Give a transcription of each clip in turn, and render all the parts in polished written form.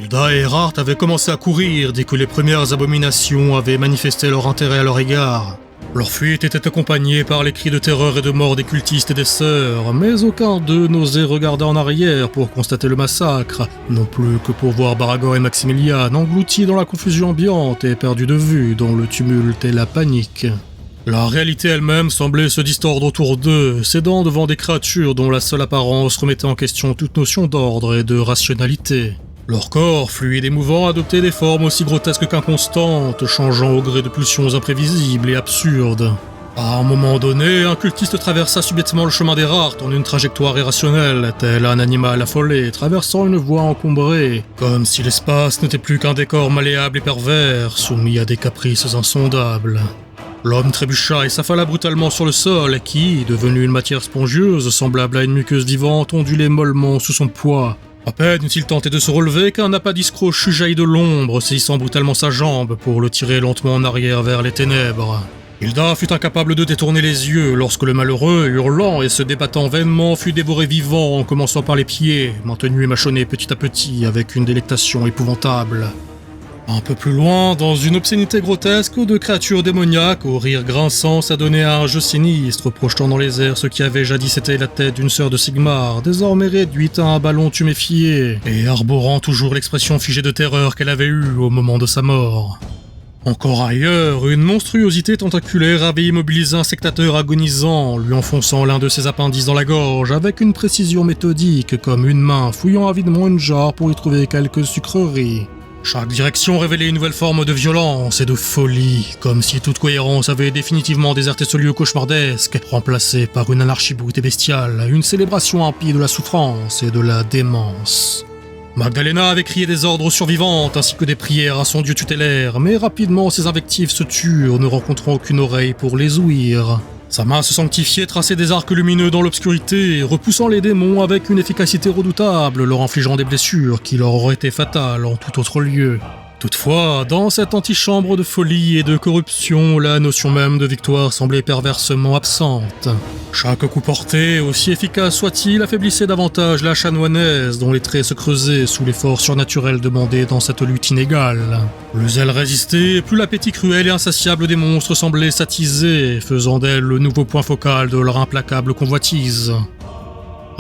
Hilda et Erhardt avaient commencé à courir dès que les premières abominations avaient manifesté leur intérêt à leur égard. Leur fuite était accompagnée par les cris de terreur et de mort des cultistes et des sœurs, mais aucun d'eux n'osait regarder en arrière pour constater le massacre, non plus que pour voir Baragor et Maximilian engloutis dans la confusion ambiante et perdus de vue dans le tumulte et la panique. La réalité elle-même semblait se distordre autour d'eux, cédant devant des créatures dont la seule apparence remettait en question toute notion d'ordre et de rationalité. Leur corps, fluide et mouvant, adoptait des formes aussi grotesques qu'inconstantes, changeant au gré de pulsions imprévisibles et absurdes. À un moment donné, un cultiste traversa subitement le chemin d'Erhardt en une trajectoire irrationnelle, tel un animal affolé traversant une voie encombrée, comme si l'espace n'était plus qu'un décor malléable et pervers, soumis à des caprices insondables. L'homme trébucha et s'affala brutalement sur le sol qui, devenu une matière spongieuse semblable à une muqueuse vivante, ondulait mollement sous son poids. À peine eut-il tenté de se relever qu'un appât crochu jaillit de l'ombre, saisissant brutalement sa jambe pour le tirer lentement en arrière vers les ténèbres. Hilda fut incapable de détourner les yeux lorsque le malheureux, hurlant et se débattant vainement, fut dévoré vivant en commençant par les pieds, maintenu et mâchonné petit à petit avec une délectation épouvantable. Un peu plus loin, dans une obscénité grotesque, deux créatures démoniaques, au rire grinçant, s'adonnaient à un jeu sinistre, projetant dans les airs ce qui avait jadis été la tête d'une sœur de Sigmar, désormais réduite à un ballon tuméfié, et arborant toujours l'expression figée de terreur qu'elle avait eue au moment de sa mort. Encore ailleurs, une monstruosité tentaculaire avait immobilisé un sectateur agonisant, lui enfonçant l'un de ses appendices dans la gorge, avec une précision méthodique, comme une main fouillant avidement une jarre pour y trouver quelques sucreries. Chaque direction révélait une nouvelle forme de violence et de folie, comme si toute cohérence avait définitivement déserté ce lieu cauchemardesque, remplacé par une anarchie brute et bestiale, une célébration impie de la souffrance et de la démence. Magdalena avait crié des ordres aux survivantes ainsi que des prières à son dieu tutélaire, mais rapidement ses invectives se turent, ne rencontrant aucune oreille pour les ouïr. Sa masse sanctifiée traçait des arcs lumineux dans l'obscurité, repoussant les démons avec une efficacité redoutable, leur infligeant des blessures qui leur auraient été fatales en tout autre lieu. Toutefois, dans cette antichambre de folie et de corruption, la notion même de victoire semblait perversement absente. Chaque coup porté, aussi efficace soit-il, affaiblissait davantage la chanoinesse dont les traits se creusaient sous l'effort surnaturel demandé dans cette lutte inégale. Plus elle résistait, plus l'appétit cruel et insatiable des monstres semblait s'attiser, faisant d'elle le nouveau point focal de leur implacable convoitise.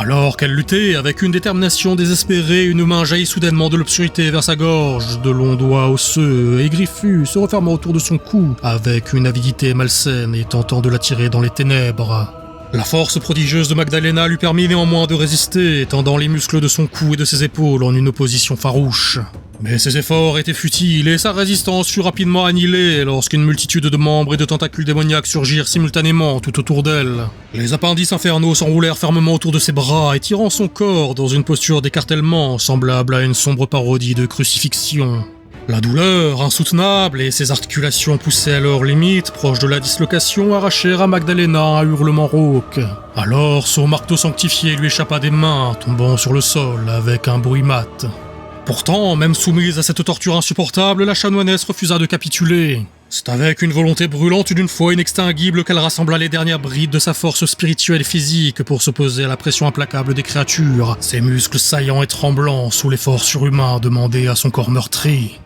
Alors qu'elle luttait avec une détermination désespérée, une main jaillit soudainement de l'obscurité vers sa gorge, de longs doigts osseux et griffus se refermant autour de son cou avec une avidité malsaine et tentant de l'attirer dans les ténèbres. La force prodigieuse de Magdalena lui permit néanmoins de résister, tendant les muscles de son cou et de ses épaules en une opposition farouche. Mais ses efforts étaient futiles et sa résistance fut rapidement annihilée lorsqu'une multitude de membres et de tentacules démoniaques surgirent simultanément tout autour d'elle. Les appendices infernaux s'enroulèrent fermement autour de ses bras, étirant son corps dans une posture d'écartèlement semblable à une sombre parodie de crucifixion. La douleur, insoutenable, et ses articulations poussées à leur limite, proches de la dislocation, arrachèrent à Magdalena un hurlement rauque. Alors son marteau sanctifié lui échappa des mains, tombant sur le sol avec un bruit mat. Pourtant, même soumise à cette torture insupportable, la chanoinesse refusa de capituler. C'est avec une volonté brûlante d'une foi inextinguible qu'elle rassembla les dernières brides de sa force spirituelle et physique pour s'opposer à la pression implacable des créatures, ses muscles saillants et tremblants sous l'effort surhumain demandé à son corps meurtri.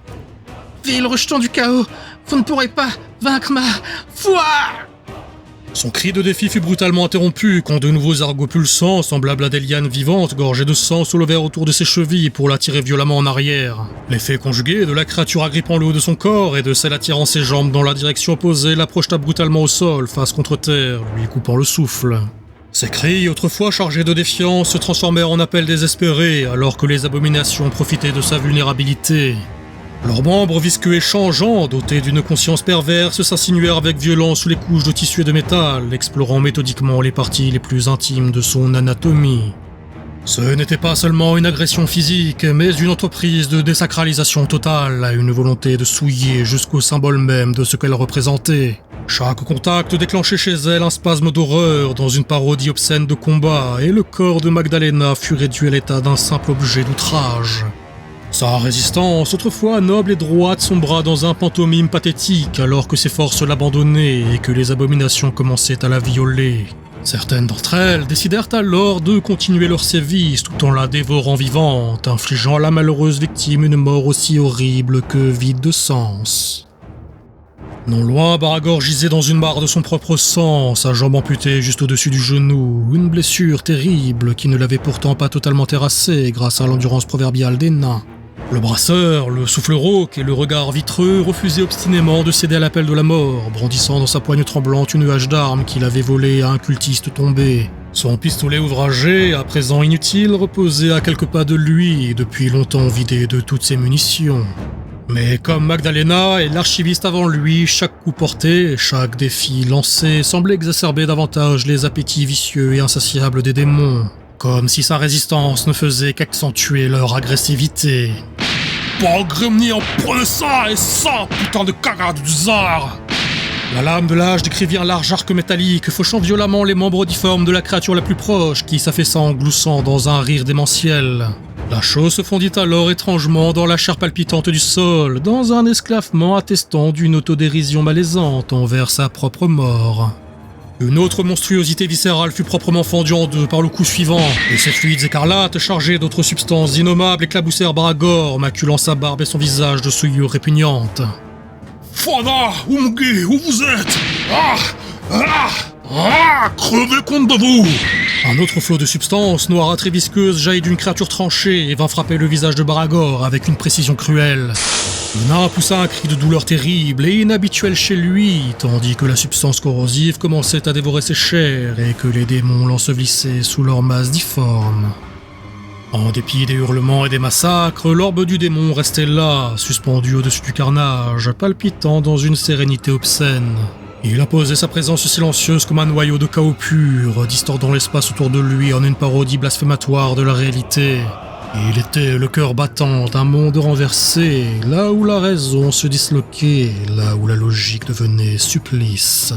« Vil rejeton du chaos, vous ne pourrez pas vaincre ma foi !» Son cri de défi fut brutalement interrompu quand de nouveaux argots pulsants, semblables à des lianes vivantes gorgées de sang, se levèrent autour de ses chevilles pour l'attirer violemment en arrière. L'effet conjugué de la créature agrippant le haut de son corps et de celle attirant ses jambes dans la direction opposée la projeta brutalement au sol, face contre terre, lui coupant le souffle. Ses cris, autrefois chargés de défiance, se transformèrent en appels désespérés alors que les abominations profitaient de sa vulnérabilité. Leurs membres visqueux et changeants, dotés d'une conscience perverse, s'insinuèrent avec violence sous les couches de tissu et de métal, explorant méthodiquement les parties les plus intimes de son anatomie. Ce n'était pas seulement une agression physique, mais une entreprise de désacralisation totale, une volonté de souiller jusqu'au symbole même de ce qu'elle représentait. Chaque contact déclenchait chez elle un spasme d'horreur dans une parodie obscène de combat, et le corps de Magdalena fut réduit à l'état d'un simple objet d'outrage. Sa résistance, autrefois noble et droite, sombra dans un pantomime pathétique alors que ses forces l'abandonnaient et que les abominations commençaient à la violer. Certaines d'entre elles décidèrent alors de continuer leur sévice tout en la dévorant vivante, infligeant à la malheureuse victime une mort aussi horrible que vide de sens. Non loin, Baragor gisait dans une mare de son propre sang, sa jambe amputée juste au-dessus du genou, une blessure terrible qui ne l'avait pourtant pas totalement terrassé grâce à l'endurance proverbiale des nains. Le brasseur, le souffle rauque et le regard vitreux refusaient obstinément de céder à l'appel de la mort, brandissant dans sa poigne tremblante une hache d'armes qu'il avait volée à un cultiste tombé. Son pistolet ouvragé, à présent inutile, reposait à quelques pas de lui, depuis longtemps vidé de toutes ses munitions. Mais comme Magdalena et l'archiviste avant lui, chaque coup porté, chaque défi lancé semblait exacerber davantage les appétits vicieux et insatiables des démons, comme si sa résistance ne faisait qu'accentuer leur agressivité. Bon, Gremni, en prenez ça et ça, putain de cagade du zar! La lame de l'âge décrivit un large arc métallique, fauchant violemment les membres difformes de la créature la plus proche, qui s'affaissa en gloussant dans un rire démentiel. La chose se fondit alors étrangement dans la chair palpitante du sol, dans un esclavement attestant d'une autodérision malaisante envers sa propre mort. Une autre monstruosité viscérale fut proprement fendue en deux par le coup suivant, et ces fluides écarlates chargés d'autres substances innommables éclaboussèrent Baragor, maculant sa barbe et son visage de souillure répugnante. Fada, Umgi, où vous êtes? Crevez contre de vous! Un autre flot de substance noirâtre et visqueuse jaillit d'une créature tranchée et vint frapper le visage de Baragor avec une précision cruelle. Le nain poussa un cri de douleur terrible et inhabituel chez lui, tandis que la substance corrosive commençait à dévorer ses chairs et que les démons l'ensevelissaient sous leur masse difforme. En dépit des hurlements et des massacres, l'orbe du démon restait là, suspendu au-dessus du carnage, palpitant dans une sérénité obscène. Il imposait sa présence silencieuse comme un noyau de chaos pur, distordant l'espace autour de lui en une parodie blasphématoire de la réalité. Il était le cœur battant d'un monde renversé, là où la raison se disloquait, là où la logique devenait supplice.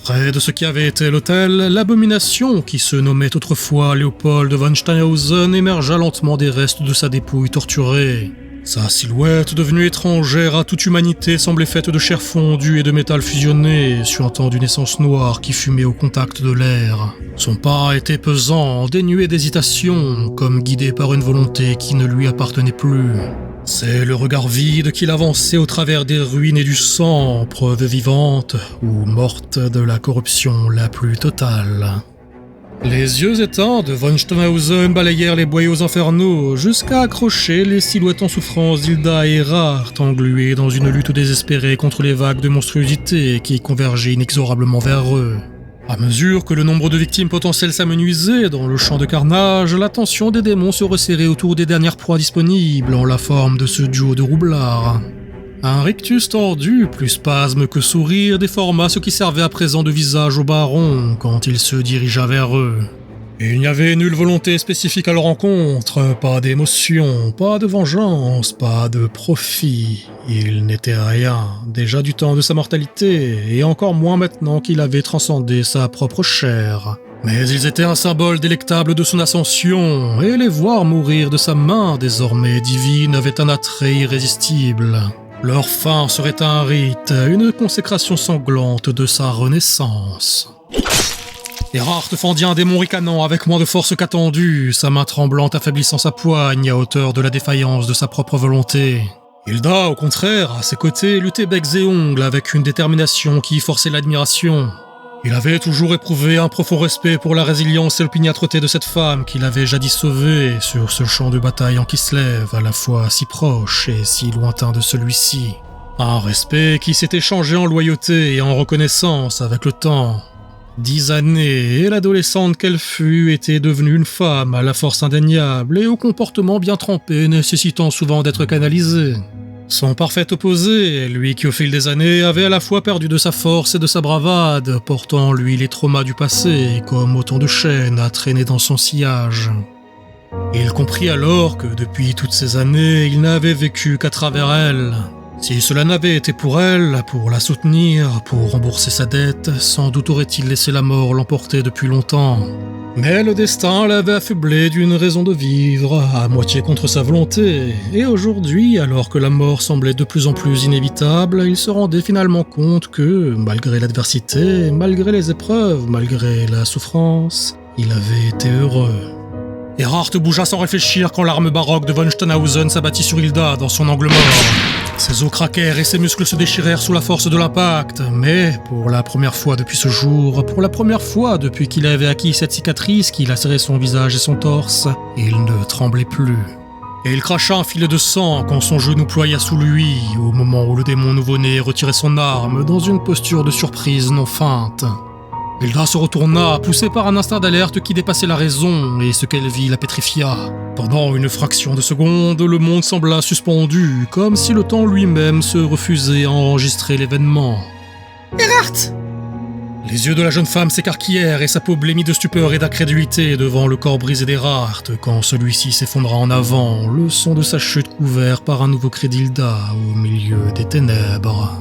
Près de ce qui avait été l'hôtel, l'abomination, qui se nommait autrefois Léopold von Steinhausen, émergea lentement des restes de sa dépouille torturée. Sa silhouette, devenue étrangère à toute humanité, semblait faite de chair fondue et de métal fusionné, suintant d'une essence noire qui fumait au contact de l'air. Son pas était pesant, dénué d'hésitation, comme guidé par une volonté qui ne lui appartenait plus. C'est le regard vide qu'il avançait au travers des ruines et du sang, preuve vivante ou morte de la corruption la plus totale. Les yeux éteints de von Steinhausen balayèrent les boyaux infernaux jusqu'à accrocher les silhouettes en souffrance d'Hilda et Erhard, engluées dans une lutte désespérée contre les vagues de monstruosité qui convergeaient inexorablement vers eux. À mesure que le nombre de victimes potentielles s'amenuisait dans le champ de carnage, l'attention des démons se resserrait autour des dernières proies disponibles en la forme de ce duo de roublards. Un rictus tordu, plus spasme que sourire, déforma ce qui servait à présent de visage au baron quand il se dirigea vers eux. Il n'y avait nulle volonté spécifique à leur rencontre, pas d'émotion, pas de vengeance, pas de profit. Il n'était rien, déjà du temps de sa mortalité, et encore moins maintenant qu'il avait transcendé sa propre chair. Mais ils étaient un symbole délectable de son ascension, et les voir mourir de sa main désormais divine avait un attrait irrésistible. Leur fin serait un rite, une consécration sanglante de sa renaissance. Erhard fendit un démon ricanant avec moins de force qu'attendu, sa main tremblante affaiblissant sa poigne à hauteur de la défaillance de sa propre volonté. Hilda, au contraire, à ses côtés, luttait becs et ongles avec une détermination qui forçait l'admiration. Il avait toujours éprouvé un profond respect pour la résilience et l'opiniâtreté de cette femme qu'il avait jadis sauvée sur ce champ de bataille en Kislev, à la fois si proche et si lointain de celui-ci. Un respect qui s'était changé en loyauté et en reconnaissance avec le temps. 10 années, et l'adolescente qu'elle fut était devenue une femme à la force indéniable et au comportement bien trempé, nécessitant souvent d'être canalisé. Son parfait opposé, lui qui au fil des années avait à la fois perdu de sa force et de sa bravade, portant en lui les traumas du passé, comme autant de chaînes à traîner dans son sillage. Il comprit alors que depuis toutes ces années, il n'avait vécu qu'à travers elle. Si cela n'avait été pour elle, pour la soutenir, pour rembourser sa dette, sans doute aurait-il laissé la mort l'emporter depuis longtemps. Mais le destin l'avait affublé d'une raison de vivre, à moitié contre sa volonté, et aujourd'hui, alors que la mort semblait de plus en plus inévitable, il se rendait finalement compte que, malgré l'adversité, malgré les épreuves, malgré la souffrance, il avait été heureux. Erhardt bougea sans réfléchir quand l'arme baroque de von Steinhausen s'abattit sur Hilda dans son angle mort. Ses os craquèrent et ses muscles se déchirèrent sous la force de l'impact, mais pour la première fois depuis ce jour, pour la première fois depuis qu'il avait acquis cette cicatrice qui lacérait son visage et son torse, il ne tremblait plus. Et il cracha un filet de sang quand son genou ploya sous lui, au moment où le démon nouveau-né retirait son arme dans une posture de surprise non feinte. Hilda se retourna, poussée par un instinct d'alerte qui dépassait la raison, et ce qu'elle vit la pétrifia. Pendant une fraction de seconde, le monde sembla suspendu, comme si le temps lui-même se refusait à enregistrer l'événement. Erhardt! Les yeux de la jeune femme s'écarquillèrent et sa peau blêmit de stupeur et d'incrédulité devant le corps brisé d'Erhardt quand celui-ci s'effondra en avant, le son de sa chute couvert par un nouveau cri d'Hilda au milieu des ténèbres.